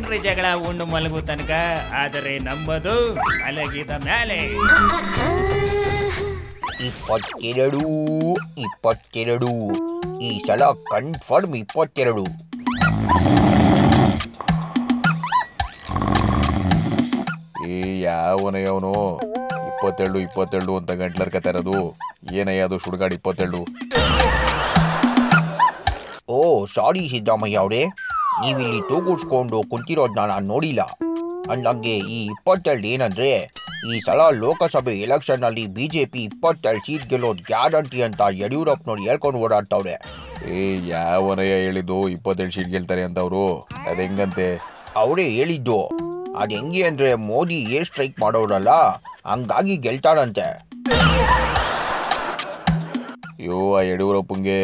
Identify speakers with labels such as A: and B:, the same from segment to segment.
A: ಏನ್ರಿ ಜಗಳ ಉಂಡು ಮಲಗು ತನಕ, ಆದರೆ ನಂಬದು ಮಲಗಿದ ಮೇಲೆ.
B: 22 ಈ ಸಲ ಕನ್ಫರ್ಮ್ 22.
C: ಯಾವನು 22 ಅಂತ ಗಂಟ್ಲರ್ ಕತೆ ಇರೋದು. ಏನಯ್ಯ ಅದು ಸುಡ್ಗಾಡ್ 22?
B: ಓ ಸಾರಿ ಸಿದ್ದರಾಮಯ್ಯ ಅವರೇ, ನೀವಿಲ್ಲಿ ತೂಗುಡ್ಸ್ಕೊಂಡು ಕುಂತಿರೋದನ್ನ ನಾನು ನೋಡಿಲ್ಲ. ಅಂದಂಗೆ ಈ 22 ಏನಂದ್ರೆ, ಈ ಸಲ ಲೋಕಸಭೆ ಎಲೆಕ್ಷನ್ ಅಲ್ಲಿ ಬಿಜೆಪಿ 22 ಸೀಟ್ ಗೆಲ್ಲೋದು ಗ್ಯಾರಂಟಿ ಅಂತ ಯಡಿಯೂರಪ್ಪನವ್ರು ಹೇಳ್ಕೊಂಡು ಓಡಾಡ್ತವ್ರೆ.
C: ಯಾವನಯ್ಯ ಹೇಳಿದ್ದು 22 ಸೀಟ್ ಗೆಲ್ತಾರೆ ಅಂತ ಅವರು? ಅದ್ ಹೆಂಗಂತೆ?
B: ಅವರೇ ಹೇಳಿದ್ದು. ಅದ್ ಹೆಂಗೆ ಅಂದ್ರೆ, ಮೋದಿ ಏರ್ ಸ್ಟ್ರೈಕ್ ಮಾಡೋರಲ್ಲ, ಹಂಗಾಗಿ ಗೆಲ್ತಾರಂತೆ.
C: ಅಯ್ಯೋ, ಆ ಯಡಿಯೂರಪ್ಪಂಗೆ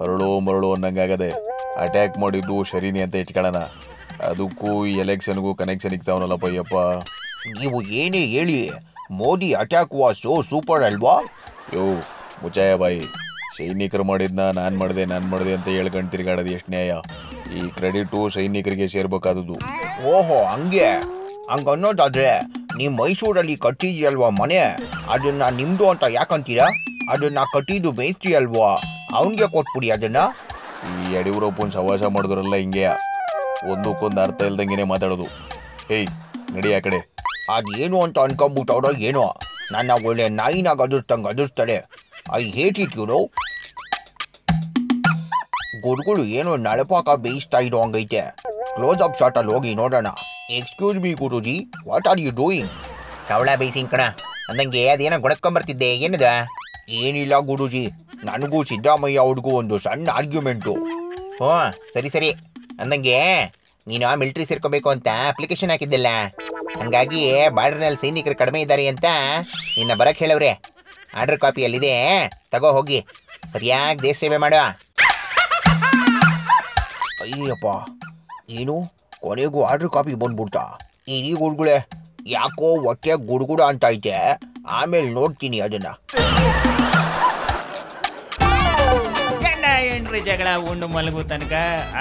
C: ಅರಳು ಮರಳು ಅನ್ನಂಗಾಗದೆ. ಅಟ್ಯಾಕ್ ಮಾಡಿದ್ದು ಶರೀನಿ ಅಂತ ಇಟ್ಕೊಳ್ಳೋಣ, ಅದಕ್ಕೂ ಈ ಎಲೆಕ್ಷನ್ಗೂ ಕನೆಕ್ಷನ್ ಇಕ್ತಾವನಲ್ಲಪ್ಪ ಅಯ್ಯಪ್ಪ.
B: ನೀವು ಏನೇ ಹೇಳಿ, Modi attack was so super ಅಲ್ವಾ?
C: ಯೋ ಮುಚಾಯ ಬಾಯಿ, ಸೈನಿಕರು ಮಾಡಿದ್ನ ನಾನು ಮಾಡಿದೆ ಅಂತ ಹೇಳ್ಕೊಂಡು ತಿರ್ಗಾಡೋದು ಎಷ್ಟು ನ್ಯಾಯ? ಈ ಕ್ರೆಡಿಟು ಸೈನಿಕರಿಗೆ ಸೇರ್ಬೇಕಾದದ್ದು.
B: ಓಹೋ ಹಂಗನ್ನೋದಾದ್ರೆ, ನೀವು ಮೈಸೂರಲ್ಲಿ ಕಟ್ಟಿದ್ಯಲ್ವಾ ಮನೆ, ಅದನ್ನ ನಿಮ್ದು ಅಂತ ಯಾಕಂತೀರಾ? ಅದನ್ನ ಕಟ್ಟಿದ್ದು ಮೇಸ್ತ್ರಿ ಅಲ್ವಾ, ಅವನಿಗೆ ಕೊಟ್ಬಿಡಿ ಅದನ್ನ.
C: ಈ ಯಡಿಯೂರಪ್ಪನ ಸವಾಸ ಮಾಡಿದ್ರಲ್ಲ ಹಿಂಗೆ, ಒಂದಕ್ಕೊಂದು ಅರ್ಥ ಇಲ್ದಂಗೆನೆ ಮಾತಾಡೋದು. ಹೇಯ್ ನಡಿ ಆ ಕಡೆ.
B: ಅದೇನು ಅಂತ ಅನ್ಕೊಂಬಿಟ್ಟವ್ರ ಏನೋ, ನನ್ನ ಒಳ್ಳೆ ನಾಯಿನಾಗ ಅದಿರ್ತಾರೆ. I hate it you know. ಗುರುಗಳು ಏನೋ ನಳಪಾಕ ಬೇಯಿಸ್ತಾ ಇರೋ ಹಂಗೈತೆ. ಕ್ಲೋಸ್ ಅಪ್ ಶಾಟ್ ಅಲ್ಲಿ ಹೋಗಿ ನೋಡೋಣ. Excuse me Guruji, what are you doing?
D: ಕವಳ ಬೇಯಿಸಿಂಗ್ ಕಣ ಅಂದಂಗೆ ಅದೇನೋ ಗುಣಕ್ಕೊಂಬರ್ತಿದ್ದೆ, ಏನದ?
B: ಏನಿಲ್ಲ ಗುರುಜಿ, ನನಗೂ ಸಿದ್ದರಾಮಯ್ಯ ಅವ್ರಿಗೂ ಒಂದು ಸಣ್ಣ ಆರ್ಗ್ಯುಮೆಂಟು.
D: ಓ ಸರಿ ಅಂದಂಗೆ ನೀನು ಮಿಲಿಟ್ರಿ ಸೇರ್ಕೋಬೇಕು ಅಂತ ಅಪ್ಲಿಕೇಶನ್ ಹಾಕಿದ್ದಿಲ್ಲ, ಹಂಗಾಗಿ ಬಾರ್ಡರ್ನಲ್ಲಿ ಸೈನಿಕರು ಕಡಿಮೆ ಇದ್ದಾರೆ ಅಂತ ನಿನ್ನ ಬರಕ್ಕೆ ಹೇಳವ್ರೆ. ಆರ್ಡರ್ ಕಾಪಿ ಅಲ್ಲಿದೆ, ತಗೋ ಹೋಗಿ ಸರಿಯಾಗಿ ದೇಶ ಸೇವೆ ಮಾಡ.
B: ಅಯ್ಯಪ್ಪ, ಏನು ಕೊನೆಗೂ ಆರ್ಡರ್ ಕಾಪಿ ಬಂದ್ಬಿಡ್ತಾ? ಇಡೀ ಗುರುಗಳೇ, ಯಾಕೋ ಹೊಟ್ಟೆ ಗುಡುಗುಡ ಅಂತ ಐತೆ. ಆಮೇಲೆ ನೋಡ್ತೀನಿ ಅದನ್ನ.
A: ಗಂಡ ಹೆಂಡ್ರಿ ಜಗಳ ಉಂಡು ಮಲಗು ತನಕ,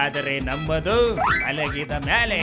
A: ಆದರೆ ನಂಬದು ಮಲಗಿದ ಮೇಲೆ.